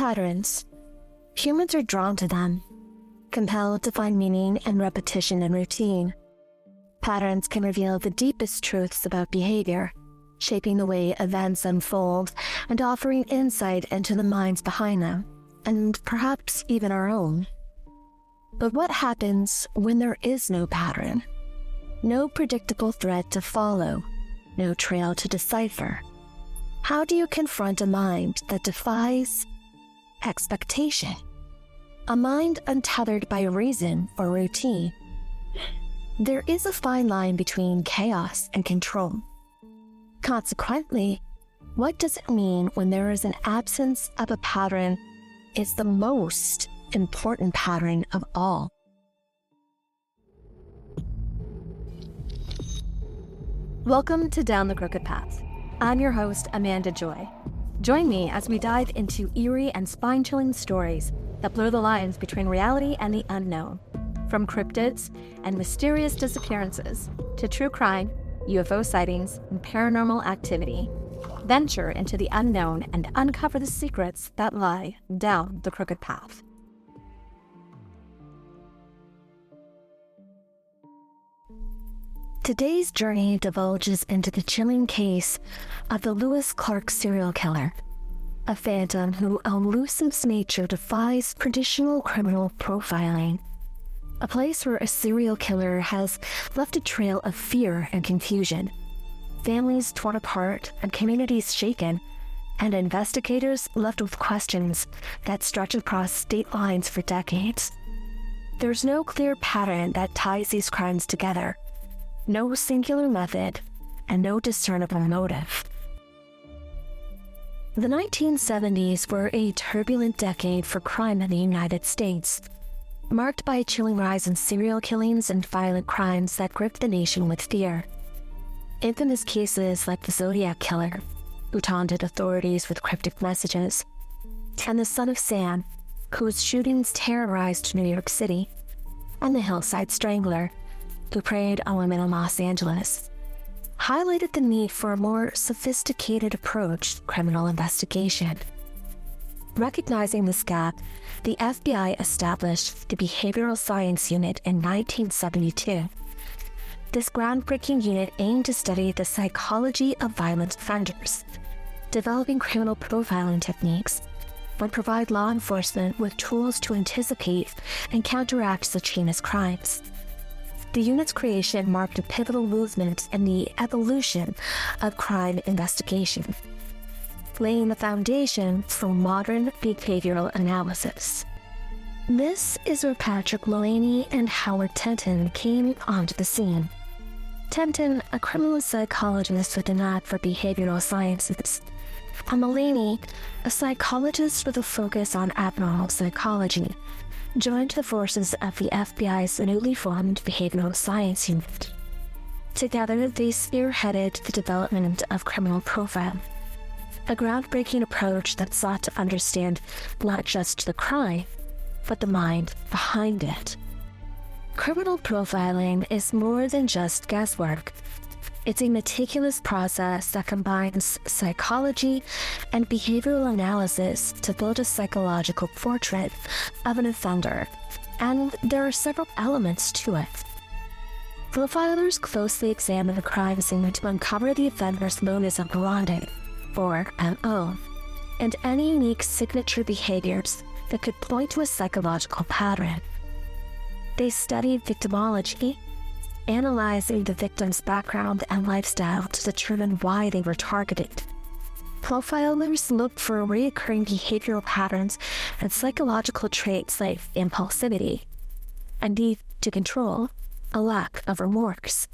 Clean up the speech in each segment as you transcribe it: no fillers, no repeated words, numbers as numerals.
Patterns. Humans are drawn to them, compelled to find meaning and repetition in routine. Patterns can reveal the deepest truths about behavior, shaping the way events unfold and offering insight into the minds behind them, and perhaps even our own. But what happens when there is no pattern? No predictable thread to follow, no trail to decipher. How do you confront a mind that defies expectation? A mind untethered by reason or routine. There is a fine line between chaos and control. Consequently, what does it mean when there is an absence of a pattern is the most important pattern of all? Welcome to Down the Crooked Path. I'm your host, Amanda Joy. Join me as we dive into eerie and spine-chilling stories that blur the lines between reality and the unknown. From cryptids and mysterious disappearances to true crime, UFO sightings, and paranormal activity. Venture into the unknown and uncover the secrets that lie down the crooked path. Today's journey divulges into the chilling case of the Lewis Clark serial killer, a phantom whose elusive nature defies traditional criminal profiling. A place where a serial killer has left a trail of fear and confusion, families torn apart and communities shaken, and investigators left with questions that stretch across state lines for decades. There's no clear pattern that ties these crimes together, no singular method, and no discernible motive. The 1970s were a turbulent decade for crime in the United States, marked by a chilling rise in serial killings and violent crimes that gripped the nation with fear. Infamous cases like the Zodiac Killer, who taunted authorities with cryptic messages, and the Son of Sam, whose shootings terrorized New York City, and the Hillside Strangler, who preyed on women in Los Angeles, highlighted the need for a more sophisticated approach to criminal investigation. Recognizing this gap, the FBI established the Behavioral Science Unit in 1972. This groundbreaking unit aimed to study the psychology of violent offenders, developing criminal profiling techniques, and provide law enforcement with tools to anticipate and counteract such heinous crimes. The unit's creation marked a pivotal movement in the evolution of crime investigation, laying the foundation for modern behavioral analysis. This is where Patrick Mullaney and Howard Tenton came onto the scene. Tenton, a criminal psychologist with a knack for behavioral sciences, and Mullaney, a psychologist with a focus on abnormal psychology, joined the forces of the FBI's newly formed Behavioral Science Unit. Together, they spearheaded the development of criminal profiling, a groundbreaking approach that sought to understand not just the crime, but the mind behind it. Criminal profiling is more than just guesswork. It's a meticulous process that combines psychology and behavioral analysis to build a psychological portrait of an offender, and there are several elements to it. Profilers closely examine the crime scene to uncover the offender's modus operandi, or MO, and any unique signature behaviors that could point to a psychological pattern. They studied victimology, analyzing the victim's background and lifestyle to determine why they were targeted. Profilers looked for recurring behavioral patterns and psychological traits like impulsivity, a need to control, a lack of remorse.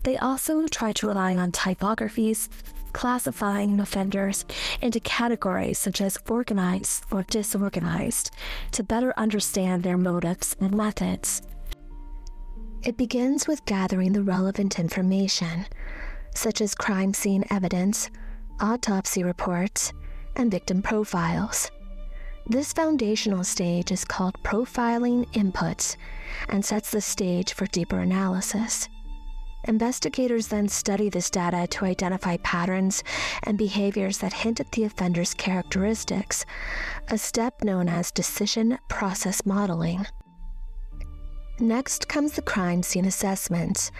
They also tried to rely on typographies, classifying offenders into categories such as organized or disorganized to better understand their motives and methods. It begins with gathering the relevant information, such as crime scene evidence, autopsy reports, and victim profiles. This foundational stage is called profiling inputs and sets the stage for deeper analysis. Investigators then study this data to identify patterns and behaviors that hint at the offender's characteristics, a step known as decision process modeling. Next comes the crime scene assessment,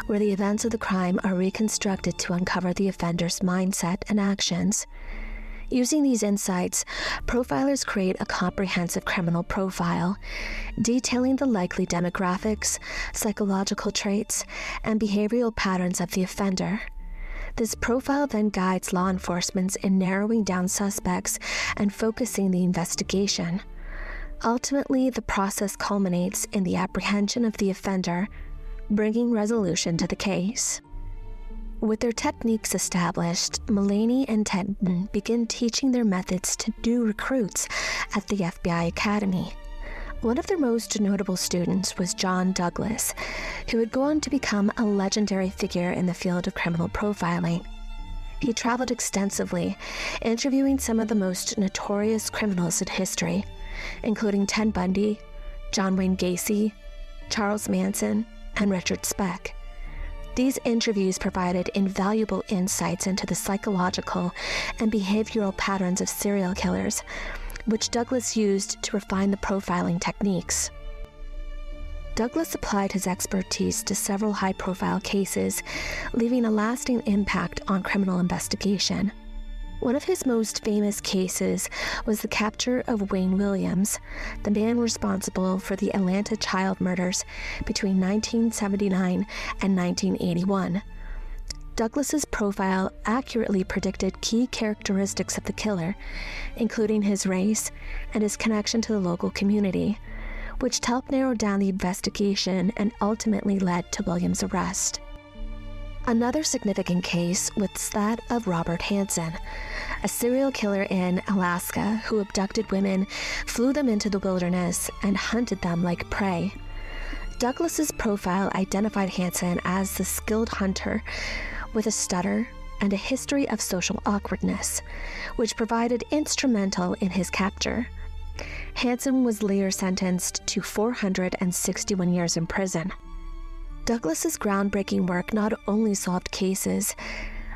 where the events of the crime are reconstructed to uncover the offender's mindset and actions. Using these insights, profilers create a comprehensive criminal profile, detailing the likely demographics, psychological traits, and behavioral patterns of the offender. This profile then guides law enforcement in narrowing down suspects and focusing the investigation. Ultimately, the process culminates in the apprehension of the offender, bringing resolution to the case. With their techniques established, Mullaney and Tenton begin teaching their methods to new recruits at the FBI Academy. One of their most notable students was John Douglas, who would go on to become a legendary figure in the field of criminal profiling. He traveled extensively, interviewing some of the most notorious criminals in history, including Ted Bundy, John Wayne Gacy, Charles Manson, and Richard Speck. These interviews provided invaluable insights into the psychological and behavioral patterns of serial killers, which Douglas used to refine the profiling techniques. Douglas applied his expertise to several high-profile cases, leaving a lasting impact on criminal investigation. One of his most famous cases was the capture of Wayne Williams, the man responsible for the Atlanta child murders between 1979 and 1981. Douglas's profile accurately predicted key characteristics of the killer, including his race and his connection to the local community, which helped narrow down the investigation and ultimately led to Williams' arrest. Another significant case was that of Robert Hansen, a serial killer in Alaska who abducted women, flew them into the wilderness, and hunted them like prey. Douglas's profile identified Hansen as the skilled hunter with a stutter and a history of social awkwardness, which proved instrumental in his capture. Hansen was later sentenced to 461 years in prison. Douglas's groundbreaking work not only solved cases,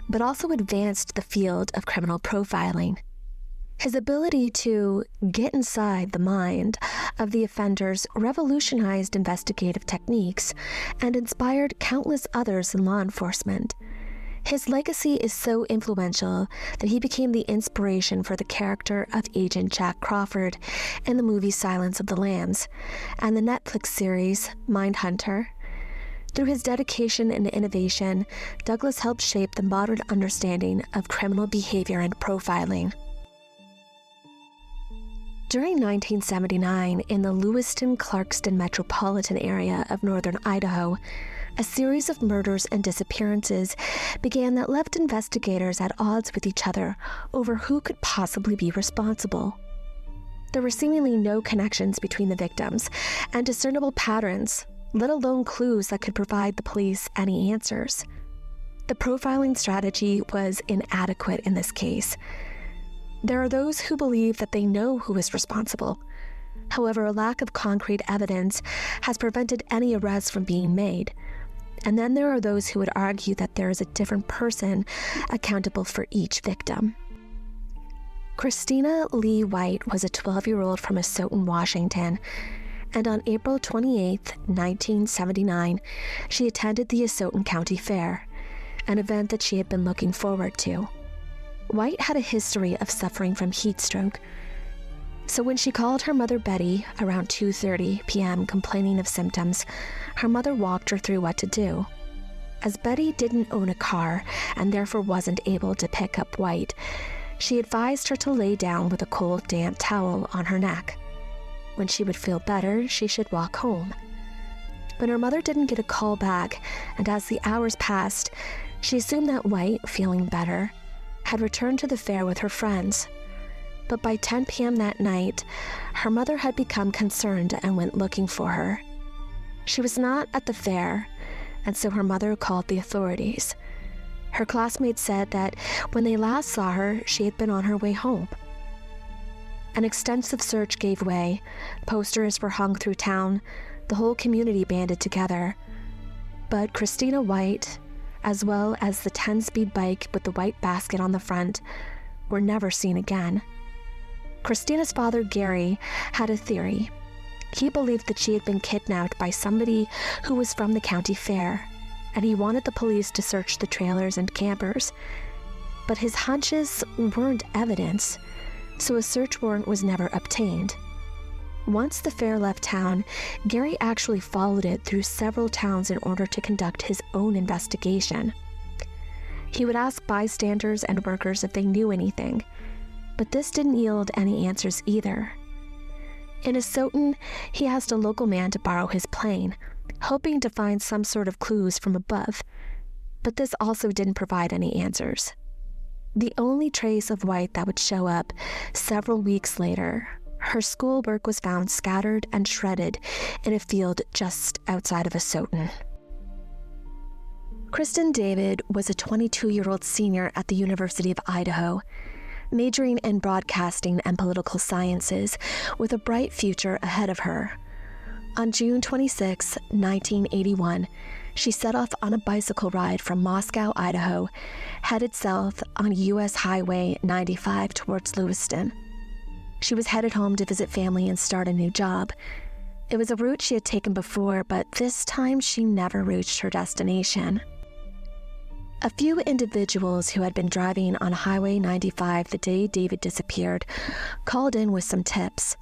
but also advanced the field of criminal profiling. His ability to get inside the mind of the offenders revolutionized investigative techniques and inspired countless others in law enforcement. His legacy is so influential that he became the inspiration for the character of Agent Jack Crawford in the movie Silence of the Lambs and the Netflix series Mindhunter. Through his dedication and innovation, Douglas helped shape the modern understanding of criminal behavior and profiling. During 1979, in the Lewiston-Clarkston metropolitan area of northern Idaho, a series of murders and disappearances began that left investigators at odds with each other over who could possibly be responsible. There were seemingly no connections between the victims and discernible patterns, let alone clues that could provide the police any answers. The profiling strategy was inadequate in this case. There are those who believe that they know who is responsible. However, a lack of concrete evidence has prevented any arrests from being made. And then there are those who would argue that there is a different person accountable for each victim. Christina Lee White was a 12-year-old from Asotin, Washington, and on April 28, 1979, she attended the Asotin County Fair, an event that she had been looking forward to. White had a history of suffering from heat stroke, so when she called her mother Betty around 2:30 p.m. complaining of symptoms, her mother walked her through what to do. As Betty didn't own a car and therefore wasn't able to pick up White, she advised her to lay down with a cold, damp towel on her neck. When she would feel better, she should walk home. But her mother didn't get a call back, and as the hours passed, she assumed that White, feeling better, had returned to the fair with her friends. But by 10 p.m. that night, her mother had become concerned and went looking for her. She was not at the fair, and so her mother called the authorities. Her classmates said that when they last saw her, she had been on her way home. An extensive search gave way. Posters were hung through town. The whole community banded together. But Christina White, as well as the 10-speed bike with the white basket on the front, were never seen again. Christina's father, Gary, had a theory. He believed that she had been kidnapped by somebody who was from the county fair, and he wanted the police to search the trailers and campers. But his hunches weren't evidence, so a search warrant was never obtained. Once the fair left town, Gary actually followed it through several towns in order to conduct his own investigation. He would ask bystanders and workers if they knew anything, but this didn't yield any answers either. In Asotin, he asked a local man to borrow his plane, hoping to find some sort of clues from above, but this also didn't provide any answers. The only trace of White that would show up several weeks later, her schoolwork was found scattered and shredded in a field just outside of Asotin. Kristen David was a 22-year-old senior at the University of Idaho, majoring in broadcasting and political sciences with a bright future ahead of her. On June 26, 1981, she set off on a bicycle ride from Moscow, Idaho, headed south on U.S. Highway 95 towards Lewiston. She was headed home to visit family and start a new job. It was a route she had taken before, but this time she never reached her destination. A few individuals who had been driving on Highway 95 the day David disappeared called in with some tips.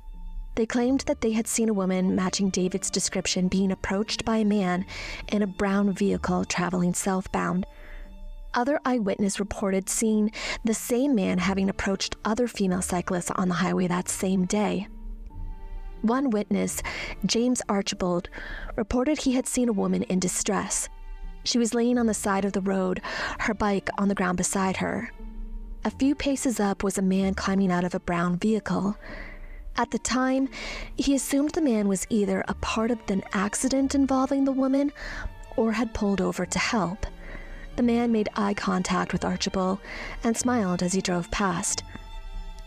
They claimed that they had seen a woman matching David's description being approached by a man in a brown vehicle traveling southbound. Other eyewitnesses reported seeing the same man having approached other female cyclists on the highway that same day. One witness, James Archibald, reported he had seen a woman in distress. She was laying on the side of the road, her bike on the ground beside her. A few paces up was a man climbing out of a brown vehicle. At the time, he assumed the man was either a part of an accident involving the woman or had pulled over to help. The man made eye contact with Archibald and smiled as he drove past.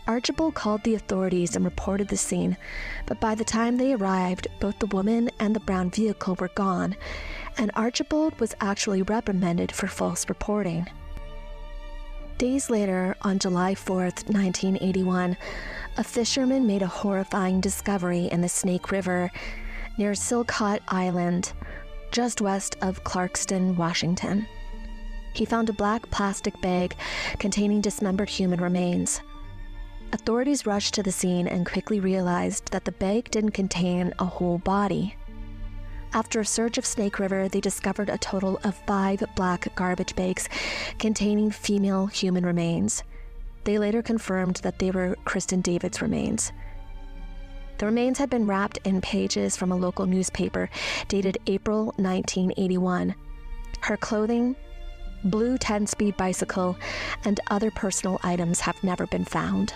Archibald called the authorities and reported the scene, but by the time they arrived, both the woman and the brown vehicle were gone, and Archibald was actually reprimanded for false reporting. Days later, on July 4th, 1981, a fisherman made a horrifying discovery in the Snake River near Silcott Island, just west of Clarkston, Washington. He found a black plastic bag containing dismembered human remains. Authorities rushed to the scene and quickly realized that the bag didn't contain a whole body. After a search of Snake River, they discovered a total of 5 black garbage bags containing female human remains. They later confirmed that they were Kristen David's remains. The remains had been wrapped in pages from a local newspaper dated April 1981. Her clothing, blue 10-speed bicycle, and other personal items have never been found.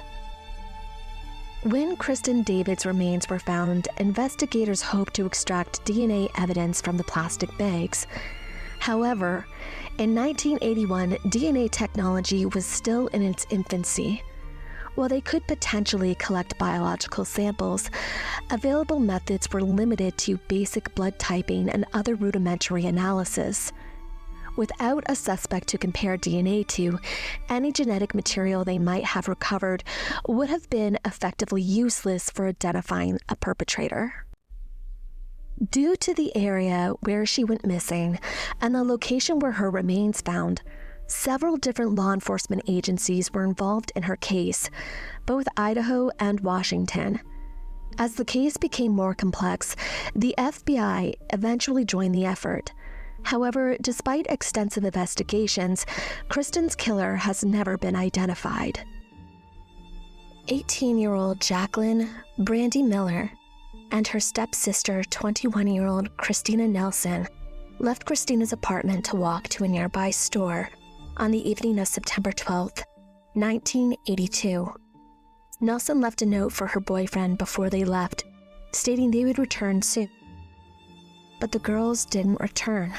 When Kristen David's remains were found, investigators hoped to extract DNA evidence from the plastic bags. However, in 1981, DNA technology was still in its infancy. While they could potentially collect biological samples, available methods were limited to basic blood typing and other rudimentary analysis. Without a suspect to compare DNA to, any genetic material they might have recovered would have been effectively useless for identifying a perpetrator. Due to the area where she went missing and the location where her remains found, several different law enforcement agencies were involved in her case, both Idaho and Washington. As the case became more complex, the FBI eventually joined the effort. However, despite extensive investigations, Kristen's killer has never been identified. 18-year-old Jacqueline Brandy Miller and her stepsister, 21-year-old Christina Nelson, left Christina's apartment to walk to a nearby store on the evening of September 12, 1982. Nelson left a note for her boyfriend before they left, stating they would return soon. But the girls didn't return.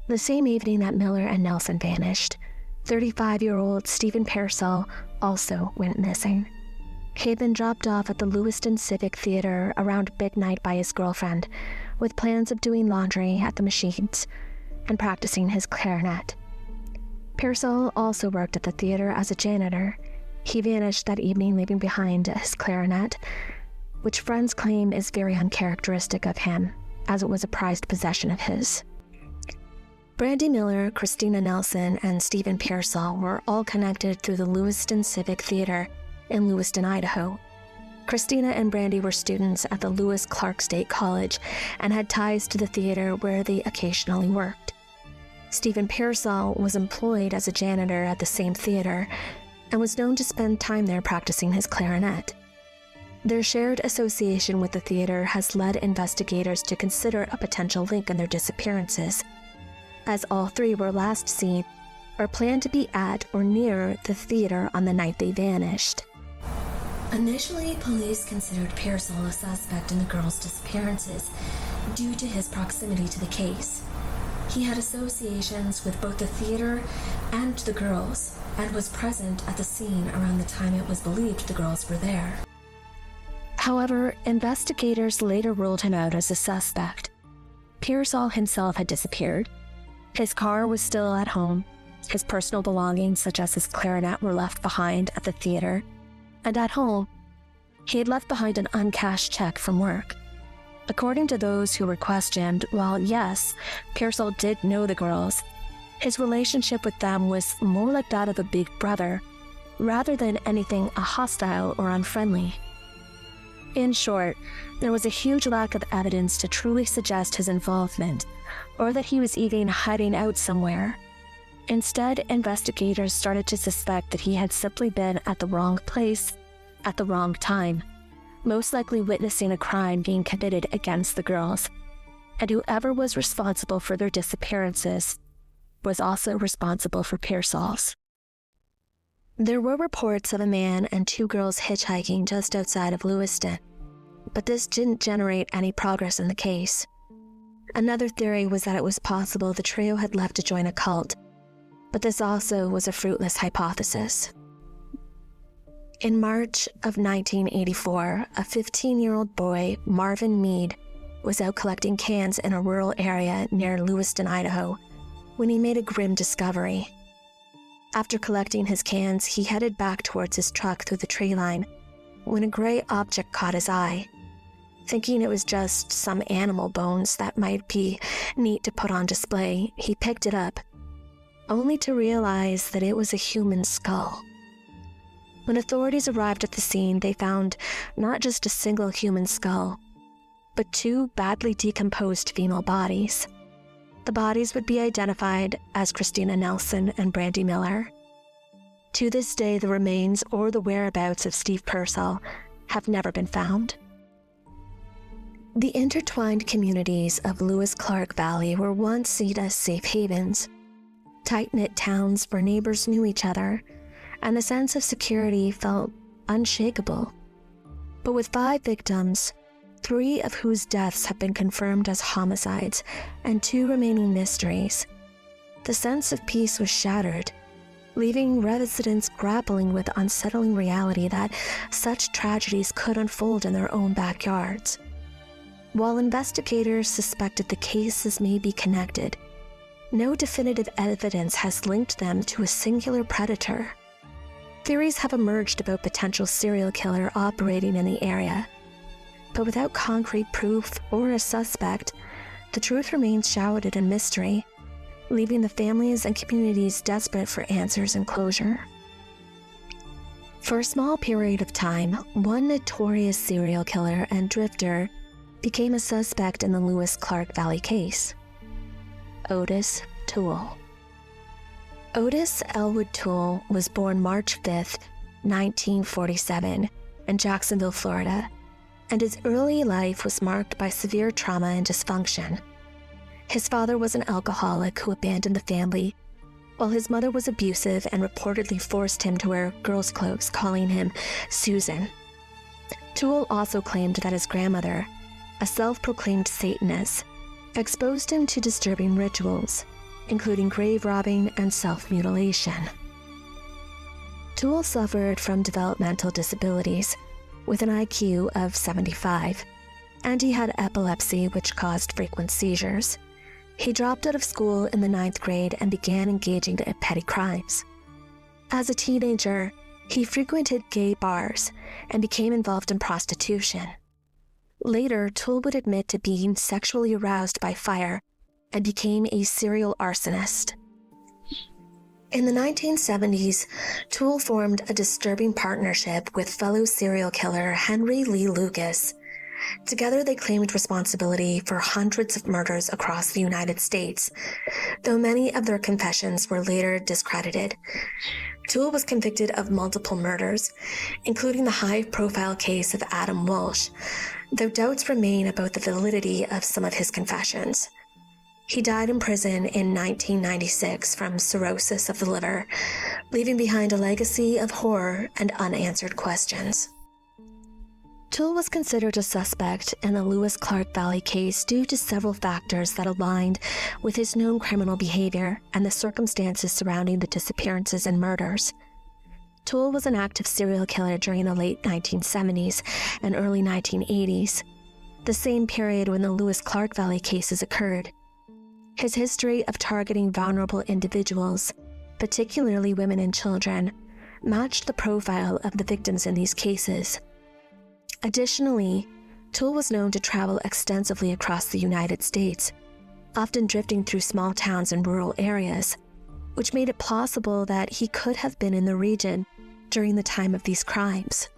The same evening that Miller and Nelson vanished, 35-year-old Stephen Pearsall also went missing. He had been dropped off at the Lewiston Civic Theater around midnight by his girlfriend, with plans of doing laundry at the machines and practicing his clarinet. Pearsall also worked at the theater as a janitor. He vanished that evening, leaving behind his clarinet, which friends claim is very uncharacteristic of him, as it was a prized possession of his. Brandy Miller, Christina Nelson, and Stephen Pearsall were all connected through the Lewiston Civic Theater in Lewiston, Idaho. Christina and Brandy were students at the Lewis Clark State College and had ties to the theater where they occasionally worked. Stephen Pearsall was employed as a janitor at the same theater and was known to spend time there practicing his clarinet. Their shared association with the theater has led investigators to consider a potential link in their disappearances, as all three were last seen or planned to be at or near the theater on the night they vanished. Initially, police considered Pearsall a suspect in the girls' disappearances due to his proximity to the case. He had associations with both the theater and the girls, and was present at the scene around the time it was believed the girls were there. However, investigators later ruled him out as a suspect. Pearsall himself had disappeared. His car was still at home. His personal belongings, such as his clarinet, were left behind at the theater. And at home, he had left behind an uncashed check from work. According to those who were questioned, while yes, Pearsall did know the girls, his relationship with them was more like that of a big brother, rather than anything hostile or unfriendly. In short, there was a huge lack of evidence to truly suggest his involvement, or that he was even hiding out somewhere. Instead, investigators started to suspect that he had simply been at the wrong place at the wrong time, most likely witnessing a crime being committed against the girls, and whoever was responsible for their disappearances was also responsible for Pearsall's. There were reports of a man and two girls hitchhiking just outside of Lewiston, but this didn't generate any progress in the case. Another theory was that it was possible the trio had left to join a cult, but this also was a fruitless hypothesis. In March of 1984, a 15-year-old boy, Marvin Mead, was out collecting cans in a rural area near Lewiston, Idaho, when he made a grim discovery. After collecting his cans, he headed back towards his truck through the tree line when a gray object caught his eye. Thinking it was just some animal bones that might be neat to put on display, he picked it up, only to realize that it was a human skull. When authorities arrived at the scene, they found not just a single human skull, but two badly decomposed female bodies. The bodies would be identified as Christina Nelson and Brandy Miller. To this day, the remains or the whereabouts of Steve Pearsall have never been found. The intertwined communities of Lewis-Clark Valley were once seen as safe havens, tight-knit towns where neighbors knew each other, and the sense of security felt unshakable. But with 5 victims, 3 of whose deaths have been confirmed as homicides and 2 remaining mysteries, the sense of peace was shattered, leaving residents grappling with the unsettling reality that such tragedies could unfold in their own backyards. While investigators suspected the cases may be connected, no definitive evidence has linked them to a singular predator. Theories have emerged about potential serial killer operating in the area, but without concrete proof or a suspect, the truth remains shrouded in mystery, leaving the families and communities desperate for answers and closure. For a small period of time, one notorious serial killer and drifter became a suspect in the Lewis-Clark Valley case: Otis Toole. Otis Elwood Toole was born March 5, 1947, in Jacksonville, Florida, and his early life was marked by severe trauma and dysfunction. His father was an alcoholic who abandoned the family, while his mother was abusive and reportedly forced him to wear girls' clothes, calling him Susan. Toole also claimed that his grandmother, a self-proclaimed Satanist, exposed him to disturbing rituals, including grave robbing and self-mutilation. Toole suffered from developmental disabilities, with an IQ of 75, and he had epilepsy which caused frequent seizures. He dropped out of school in the 9th grade and began engaging in petty crimes. As a teenager, he frequented gay bars and became involved in prostitution. Later, Toole would admit to being sexually aroused by fire and became a serial arsonist. In the 1970s, Toole formed a disturbing partnership with fellow serial killer Henry Lee Lucas. Together, they claimed responsibility for hundreds of murders across the United States, though many of their confessions were later discredited. Toole was convicted of multiple murders, including the high-profile case of Adam Walsh, though doubts remain about the validity of some of his confessions. He died in prison in 1996 from cirrhosis of the liver, leaving behind a legacy of horror and unanswered questions. Toole was considered a suspect in the Lewis Clark Valley case due to several factors that aligned with his known criminal behavior and the circumstances surrounding the disappearances and murders. Toole was an active serial killer during the late 1970s and early 1980s, the same period when the Lewis Clark Valley cases occurred. His history of targeting vulnerable individuals, particularly women and children, matched the profile of the victims in these cases. Additionally, Toole was known to travel extensively across the United States, often drifting through small towns and rural areas, which made it plausible that he could have been in the region during the time of these crimes.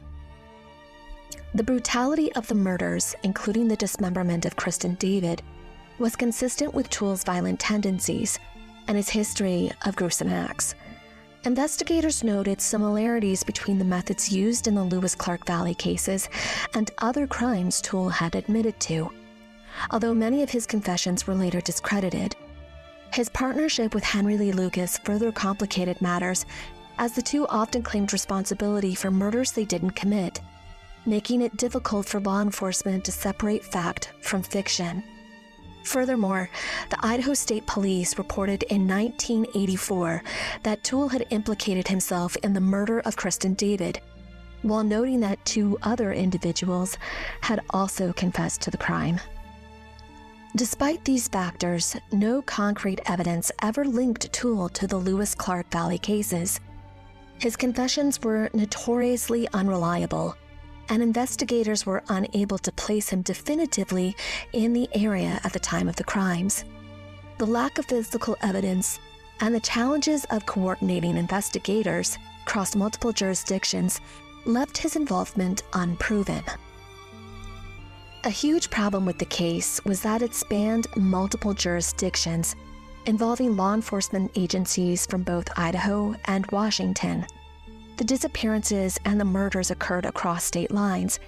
The brutality of the murders, including the dismemberment of Kristen David, was consistent with Toole's violent tendencies and his history of gruesome acts. Investigators noted similarities between the methods used in the Lewis Clark Valley cases and other crimes Toole had admitted to, although many of his confessions were later discredited. His partnership with Henry Lee Lucas further complicated matters, as the two often claimed responsibility for murders they didn't commit, making it difficult for law enforcement to separate fact from fiction. Furthermore, the Idaho State Police reported in 1984 that Toole had implicated himself in the murder of Kristen David, while noting that 2 other individuals had also confessed to the crime. Despite these factors, no concrete evidence ever linked Toole to the Lewis Clark Valley cases. His confessions were notoriously unreliable, and investigators were unable to place him definitively in the area at the time of the crimes. The lack of physical evidence and the challenges of coordinating investigators across multiple jurisdictions left his involvement unproven. A huge problem with the case was that it spanned multiple jurisdictions, involving law enforcement agencies from both Idaho and Washington. The disappearances and the murders occurred across state lines,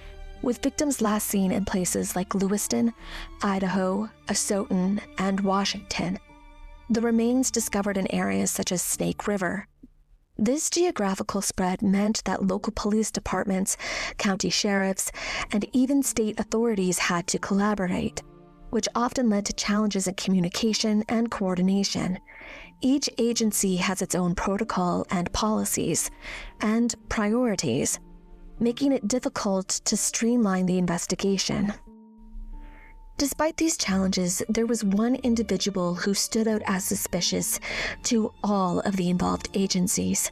with victims last seen in places like Lewiston, Idaho, Asotin, and Washington. The remains discovered in areas such as Snake River. This geographical spread meant that local police departments, county sheriffs, and even state authorities had to collaborate, which often led to challenges in communication and coordination. Each agency has its own protocol and policies and priorities, making it difficult to streamline the investigation. Despite these challenges, there was one individual who stood out as suspicious to all of the involved agencies.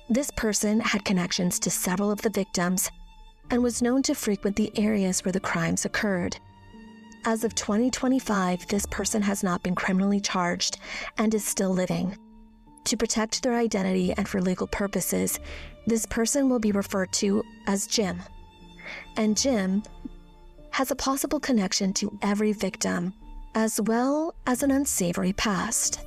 This person had connections to several of the victims and was known to frequent the areas where the crimes occurred. As of 2025, this person has not been criminally charged and is still living. To protect their identity and for legal purposes, this person will be referred to as Jim. And Jim has a possible connection to every victim, as well as an unsavory past.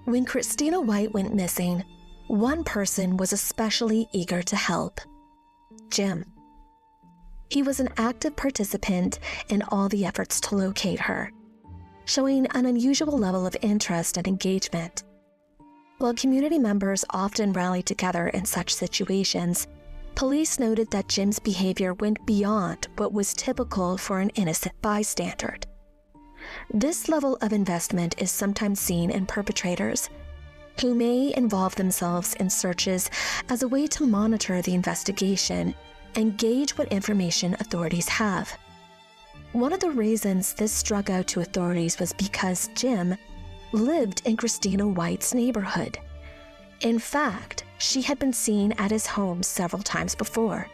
When Christina White went missing, one person was especially eager to help: Jim. He was an active participant in all the efforts to locate her, showing an unusual level of interest and engagement. While community members often rally together in such situations, police noted that Jim's behavior went beyond what was typical for an innocent bystander. This level of investment is sometimes seen in perpetrators, who may involve themselves in searches as a way to monitor the investigation and gauge what information authorities have. One of the reasons this struck out to authorities was because Jim lived in Christina White's neighborhood. In fact, she had been seen at his home several times before.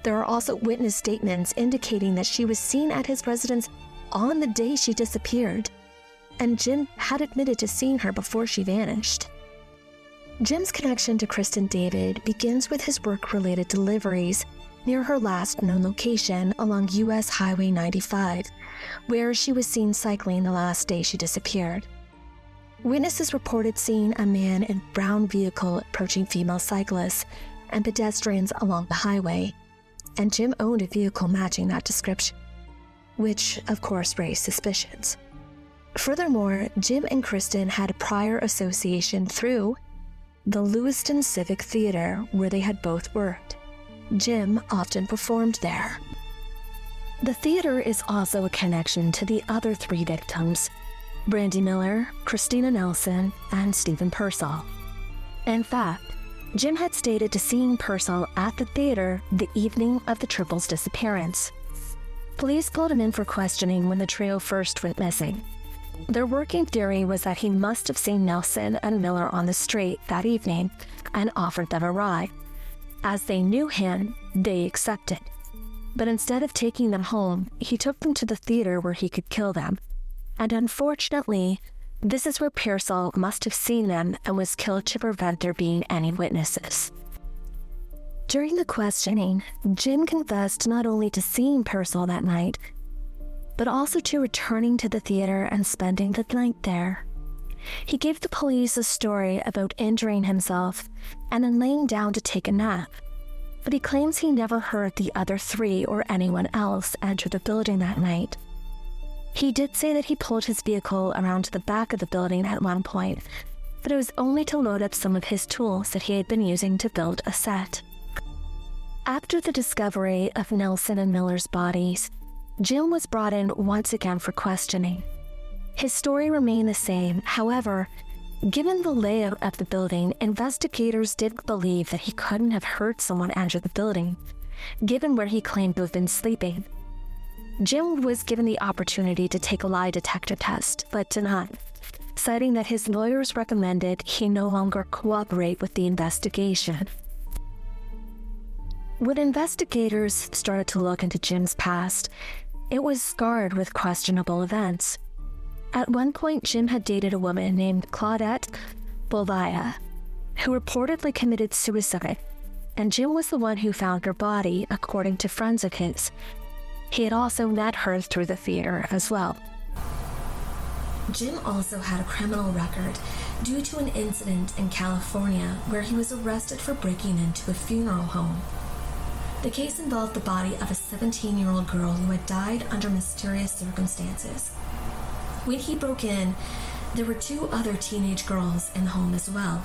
There are also witness statements indicating that she was seen at his residence on the day she disappeared, and Jim had admitted to seeing her before she vanished. Jim's connection to Kristen David begins with his work-related deliveries near her last known location along U.S. Highway 95, where she was seen cycling the last day she disappeared. Witnesses reported seeing a man in a brown vehicle approaching female cyclists and pedestrians along the highway, and Jim owned a vehicle matching that description, which of course raised suspicions. Furthermore, Jim and Kristen had a prior association through the Lewiston Civic Theater, where they had both worked. Jim often performed there. The theater is also a connection to the other three victims, Brandy Miller, Christina Nelson, and Stephen Purcell. In fact, Jim had stated to seeing Purcell at the theater the evening of the triple's disappearance. Police pulled him in for questioning when the trio first went missing. Their working theory was that he must have seen Nelson and Miller on the street that evening and offered them a ride. As they knew him, they accepted. But instead of taking them home, he took them to the theater where he could kill them. And unfortunately, this is where Purcell must have seen them and was killed to prevent there being any witnesses. During the questioning, Jim confessed not only to seeing Purcell that night, but also to returning to the theater and spending the night there. He gave the police a story about injuring himself and then laying down to take a nap, but he claims he never heard the other three or anyone else enter the building that night. He did say that he pulled his vehicle around to the back of the building at one point, but it was only to load up some of his tools that he had been using to build a set. After the discovery of Nelson and Miller's bodies, Jim was brought in once again for questioning. His story remained the same. However, given the layout of the building, investigators didn't believe that he couldn't have heard someone enter the building, given where he claimed to have been sleeping. Jim was given the opportunity to take a lie detector test, but denied, citing that his lawyers recommended he no longer cooperate with the investigation. When investigators started to look into Jim's past, it was scarred with questionable events. At one point, Jim had dated a woman named Claudette Bovia, who reportedly committed suicide, and Jim was the one who found her body, according to friends of his. He had also met her through the theater as well. Jim also had a criminal record due to an incident in California where he was arrested for breaking into a funeral home. The case involved the body of a 17-year-old girl who had died under mysterious circumstances. When he broke in, there were 2 other teenage girls in the home as well.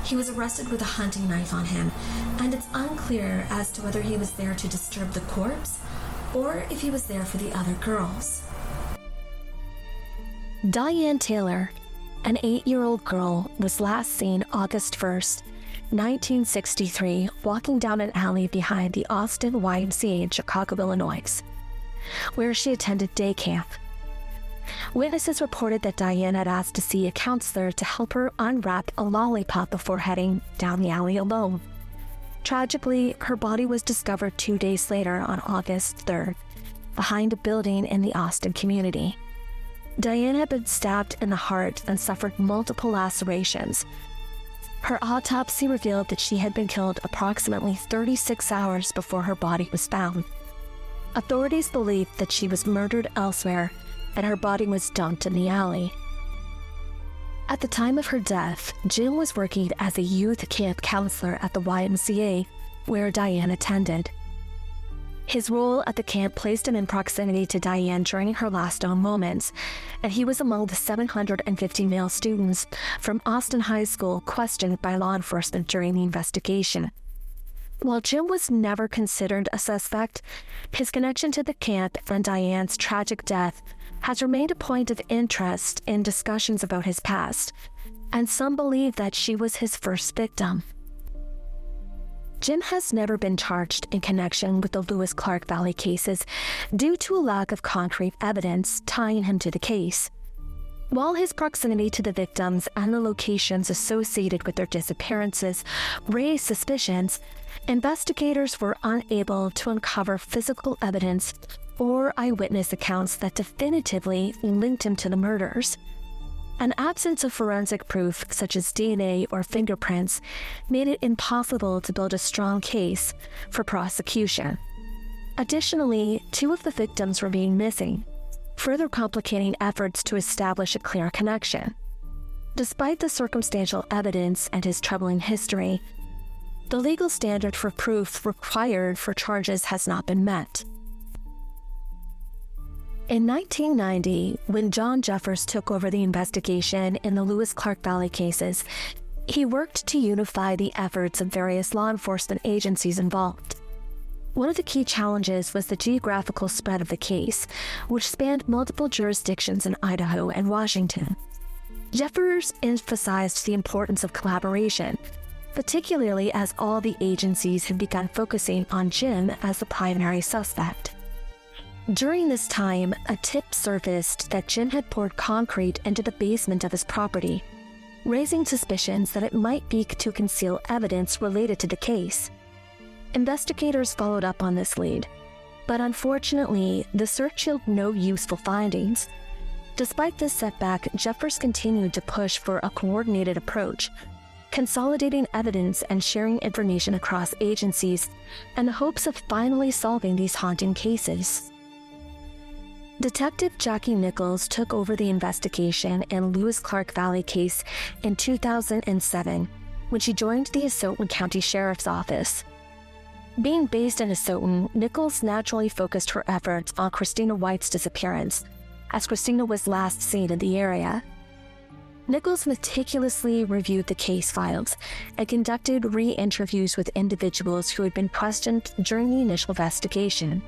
He was arrested with a hunting knife on him, and it's unclear as to whether he was there to disturb the corpse or if he was there for the other girls. Diane Taylor, an 8-year-old girl, was last seen August 1st, 1963, walking down an alley behind the Austin YMCA in Chicago, Illinois, where she attended day camp. Witnesses reported that Diane had asked to see a counselor to help her unwrap a lollipop before heading down the alley alone. Tragically, her body was discovered 2 days later on August 3rd, behind a building in the Austin community. Diane had been stabbed in the heart and suffered multiple lacerations. Her autopsy revealed that she had been killed approximately 36 hours before her body was found. Authorities believed that she was murdered elsewhere and her body was dumped in the alley. At the time of her death, Jim was working as a youth camp counselor at the YMCA, where Diane attended. His role at the camp placed him in proximity to Diane during her last known moments, and he was among the 750 male students from Austin High School questioned by law enforcement during the investigation. While Jim was never considered a suspect, his connection to the camp and Diane's tragic death has remained a point of interest in discussions about his past, and some believe that she was his first victim. Jim has never been charged in connection with the Lewis Clark Valley cases due to a lack of concrete evidence tying him to the case. While his proximity to the victims and the locations associated with their disappearances raised suspicions, investigators were unable to uncover physical evidence or eyewitness accounts that definitively linked him to the murders. An absence of forensic proof, such as DNA or fingerprints, made it impossible to build a strong case for prosecution. Additionally, 2 of the victims remain missing, further complicating efforts to establish a clear connection. Despite the circumstantial evidence and his troubling history, the legal standard for proof required for charges has not been met. In 1990, when John Jeffers took over the investigation in the Lewis Clark Valley cases, he worked to unify the efforts of various law enforcement agencies involved. One of the key challenges was the geographical spread of the case, which spanned multiple jurisdictions in Idaho and Washington. Jeffers emphasized the importance of collaboration, particularly as all the agencies had begun focusing on Jim as the primary suspect. During this time, a tip surfaced that Jim had poured concrete into the basement of his property, raising suspicions that it might be to conceal evidence related to the case. Investigators followed up on this lead, but unfortunately, the search yielded no useful findings. Despite this setback, Jeffers continued to push for a coordinated approach, consolidating evidence and sharing information across agencies in the hopes of finally solving these haunting cases. Detective Jackie Nichols took over the investigation in Lewis Clark Valley case in 2007 when she joined the Asotin County Sheriff's Office. Being based in Asotin, Nichols naturally focused her efforts on Christina White's disappearance, as Christina was last seen in the area. Nichols meticulously reviewed the case files and conducted re-interviews with individuals who had been questioned during the initial investigation.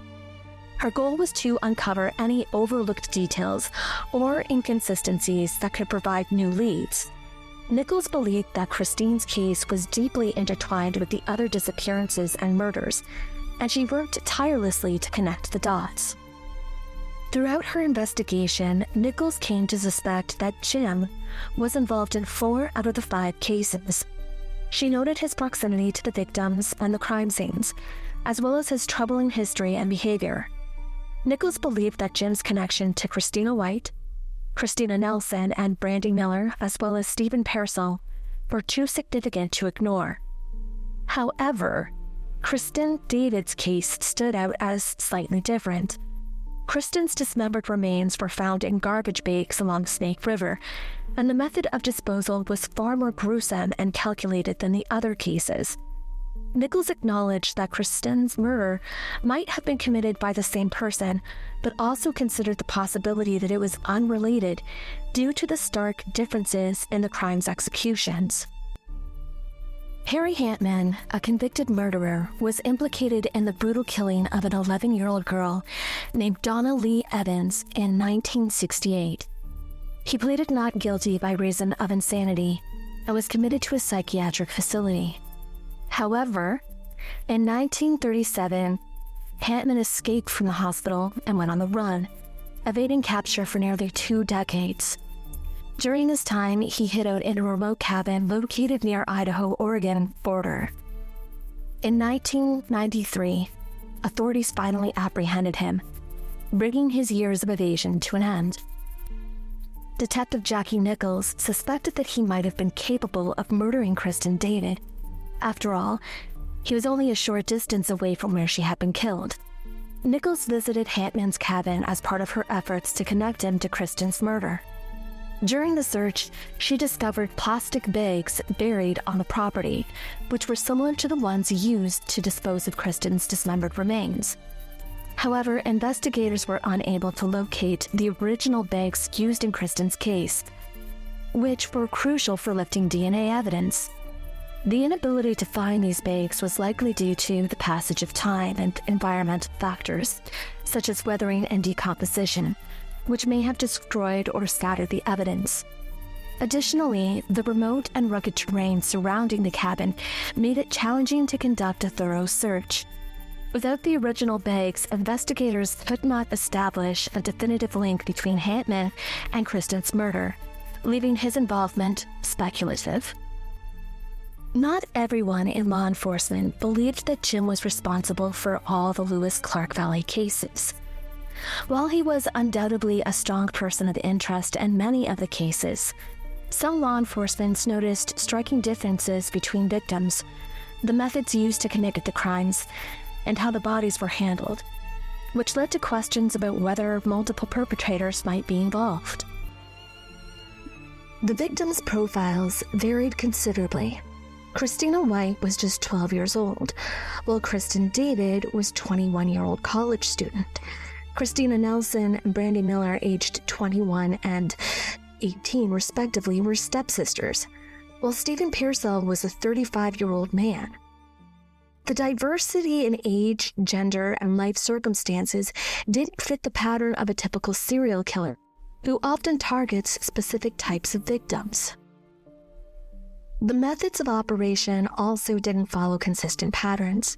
Her goal was to uncover any overlooked details or inconsistencies that could provide new leads. Nichols believed that Christine's case was deeply intertwined with the other disappearances and murders, and she worked tirelessly to connect the dots. Throughout her investigation, Nichols came to suspect that Jim was involved in 4 out of the 5 cases. She noted his proximity to the victims and the crime scenes, as well as his troubling history and behavior. Nichols believed that Jim's connection to Christina White, Christina Nelson, and Brandy Miller, as well as Stephen Pearsall, were too significant to ignore. However, Kristen David's case stood out as slightly different. Kristen's dismembered remains were found in garbage bags along Snake River, and the method of disposal was far more gruesome and calculated than the other cases. Nichols acknowledged that Kristen's murder might have been committed by the same person, but also considered the possibility that it was unrelated due to the stark differences in the crime's executions. Harry Hantman, a convicted murderer, was implicated in the brutal killing of an 11-year-old girl named Donna Lee Evans in 1968. He pleaded not guilty by reason of insanity and was committed to a psychiatric facility. However, in 1937, Hantman escaped from the hospital and went on the run, evading capture for nearly 2 decades. During this time, he hid out in a remote cabin located near Idaho-Oregon border. In 1993, authorities finally apprehended him, bringing his years of evasion to an end. Detective Jackie Nichols suspected that he might have been capable of murdering Kristen David. After all, he was only a short distance away from where she had been killed. Nichols visited Hantman's cabin as part of her efforts to connect him to Kristen's murder. During the search, she discovered plastic bags buried on the property, which were similar to the ones used to dispose of Kristen's dismembered remains. However, investigators were unable to locate the original bags used in Kristen's case, which were crucial for lifting DNA evidence. The inability to find these bags was likely due to the passage of time and environmental factors, such as weathering and decomposition, which may have destroyed or scattered the evidence. Additionally, the remote and rugged terrain surrounding the cabin made it challenging to conduct a thorough search. Without the original bags, investigators could not establish a definitive link between Hampman and Kristen's murder, leaving his involvement speculative. Not everyone in law enforcement believed that Jim was responsible for all the Lewis-Clark Valley cases. While he was undoubtedly a strong person of interest in many of the cases, some law enforcement noticed striking differences between victims, the methods used to commit the crimes, and how the bodies were handled, which led to questions about whether multiple perpetrators might be involved. The victims' profiles varied considerably. Christina White was just 12 years old, while Kristen David was a 21-year-old college student. Christina Nelson and Brandy Miller, aged 21 and 18 respectively, were stepsisters, while Stephen Pearsall was a 35-year-old man. The diversity in age, gender, and life circumstances didn't fit the pattern of a typical serial killer, who often targets specific types of victims. The methods of operation also didn't follow consistent patterns.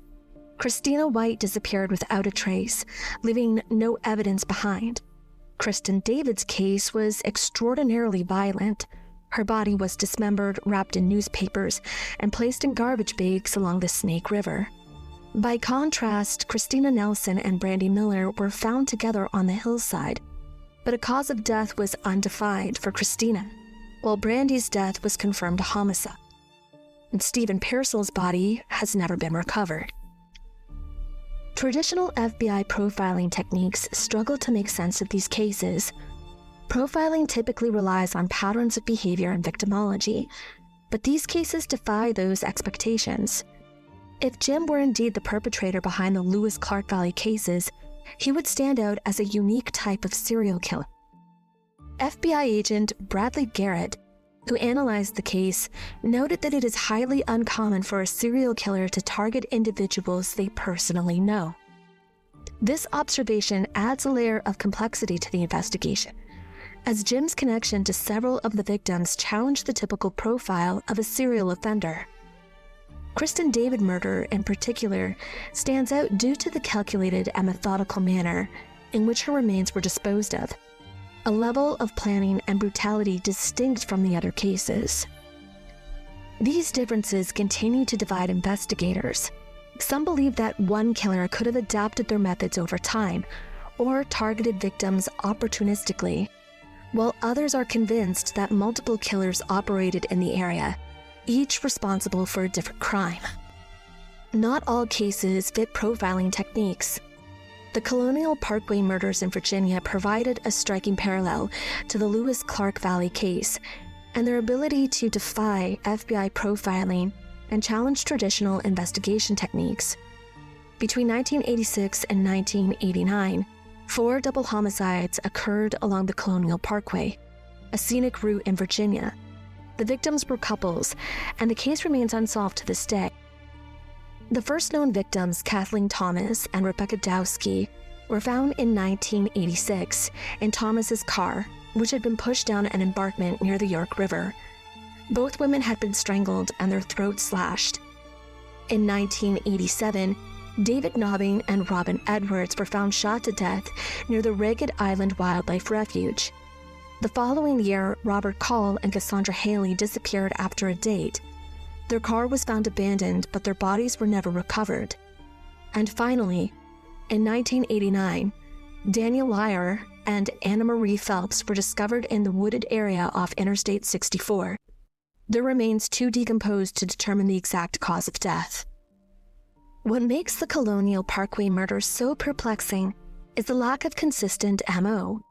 Christina White disappeared without a trace, leaving no evidence behind. Kristen David's case was extraordinarily violent. Her body was dismembered, wrapped in newspapers, and placed in garbage bags along the Snake River. By contrast, Christina Nelson and Brandy Miller were found together on the hillside, but a cause of death was undefined for Christina, while Brandy's death was confirmed a homicide. And Stephen Pearsall's body has never been recovered. Traditional FBI profiling techniques struggle to make sense of these cases. Profiling typically relies on patterns of behavior and victimology, but these cases defy those expectations. If Jim were indeed the perpetrator behind the Lewis-Clark Valley cases, he would stand out as a unique type of serial killer. FBI agent Bradley Garrett, who analyzed the case, noted that it is highly uncommon for a serial killer to target individuals they personally know. This observation adds a layer of complexity to the investigation, as Jim's connection to several of the victims challenged the typical profile of a serial offender. Kristen David murder, in particular, stands out due to the calculated and methodical manner in which her remains were disposed of, a level of planning and brutality distinct from the other cases. These differences continue to divide investigators. Some believe that one killer could have adapted their methods over time or targeted victims opportunistically, while others are convinced that multiple killers operated in the area, each responsible for a different crime. Not all cases fit profiling techniques. The Colonial Parkway murders in Virginia provided a striking parallel to the Lewis-Clark Valley case, and their ability to defy FBI profiling and challenge traditional investigation techniques. Between 1986 and 1989, 4 double homicides occurred along the Colonial Parkway, a scenic route in Virginia. The victims were couples, and the case remains unsolved to this day. The first known victims, Kathleen Thomas and Rebecca Dowski, were found in 1986 in Thomas's car, which had been pushed down an embankment near the York River. Both women had been strangled and their throats slashed. In 1987, David Nobbing and Robin Edwards were found shot to death near the Ragged Island Wildlife Refuge. The following year, Robert Call and Cassandra Haley disappeared after a date. Their car was found abandoned, but their bodies were never recovered. And finally, in 1989, Daniel Lyer and Anna Marie Phelps were discovered in the wooded area off Interstate 64. Their remains too decomposed to determine the exact cause of death. What makes the Colonial Parkway murders so perplexing is the lack of consistent MO.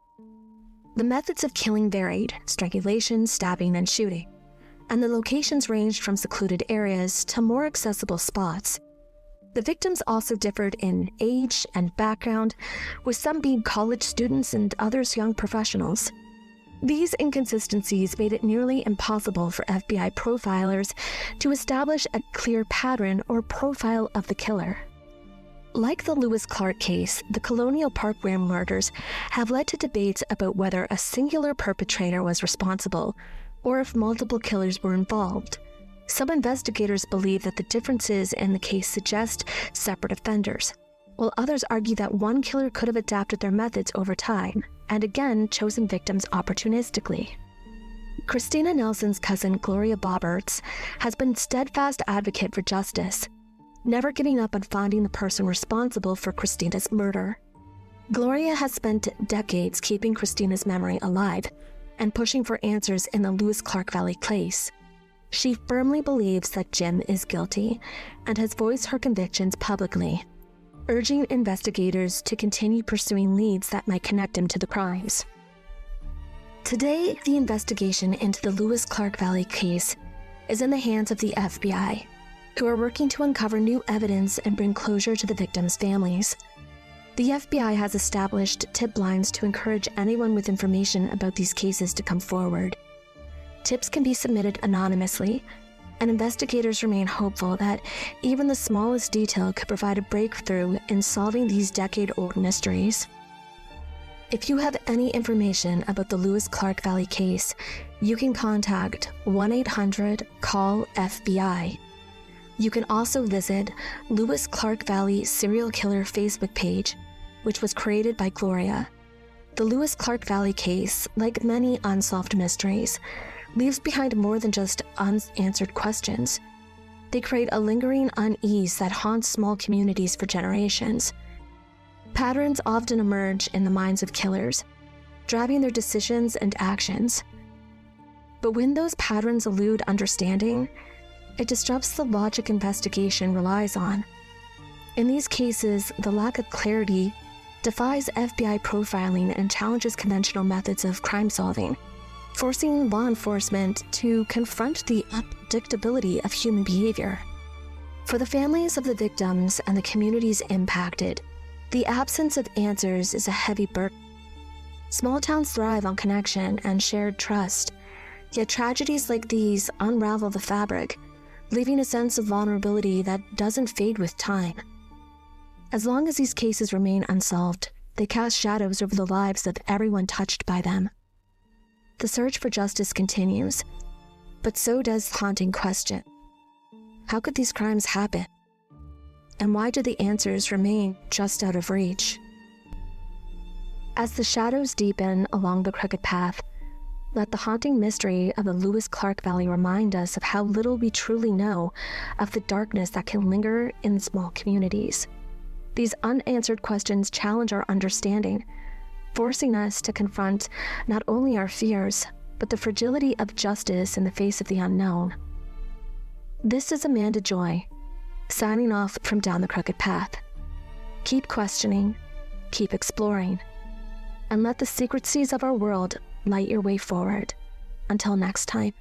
The methods of killing varied: strangulation, stabbing, and shooting, and the locations ranged from secluded areas to more accessible spots. The victims also differed in age and background, with some being college students and others young professionals. These inconsistencies made it nearly impossible for FBI profilers to establish a clear pattern or profile of the killer. Like the Lewis-Clark case, the Colonial Parkway murders have led to debates about whether a singular perpetrator was responsible, or if multiple killers were involved. Some investigators believe that the differences in the case suggest separate offenders, while others argue that one killer could have adapted their methods over time, and again chosen victims opportunistically. Christina Nelson's cousin Gloria Bobberts has been a steadfast advocate for justice, never giving up on finding the person responsible for Christina's murder. Gloria has spent decades keeping Christina's memory alive and pushing for answers in the Lewis Clark Valley case. She firmly believes that Jim is guilty and has voiced her convictions publicly, urging investigators to continue pursuing leads that might connect him to the crimes. Today, the investigation into the Lewis Clark Valley case is in the hands of the FBI, who are working to uncover new evidence and bring closure to the victims' families. The FBI has established tip lines to encourage anyone with information about these cases to come forward. Tips can be submitted anonymously, and investigators remain hopeful that even the smallest detail could provide a breakthrough in solving these decade-old mysteries. If you have any information about the Lewis Clark Valley case, you can contact 1-800-CALL-FBI. You can also visit Lewis Clark Valley Serial Killer Facebook page, which was created by Gloria. The Lewis Clark Valley case, like many unsolved mysteries, leaves behind more than just unanswered questions. They create a lingering unease that haunts small communities for generations. Patterns often emerge in the minds of killers, driving their decisions and actions. But when those patterns elude understanding, it disrupts the logic investigation relies on. In these cases, the lack of clarity defies FBI profiling and challenges conventional methods of crime solving, forcing law enforcement to confront the unpredictability of human behavior. For the families of the victims and the communities impacted, the absence of answers is a heavy burden. Small towns thrive on connection and shared trust, yet tragedies like these unravel the fabric, leaving a sense of vulnerability that doesn't fade with time. As long as these cases remain unsolved, they cast shadows over the lives of everyone touched by them. The search for justice continues, but so does the haunting question. How could these crimes happen? And why do the answers remain just out of reach? As the shadows deepen along the crooked path, let the haunting mystery of the Lewis Clark Valley remind us of how little we truly know of the darkness that can linger in small communities. These unanswered questions challenge our understanding, forcing us to confront not only our fears, but the fragility of justice in the face of the unknown. This is Amanda Joy, signing off from Down the Crooked Path. Keep questioning, keep exploring, and let the secrecies of our world light your way forward. Until next time.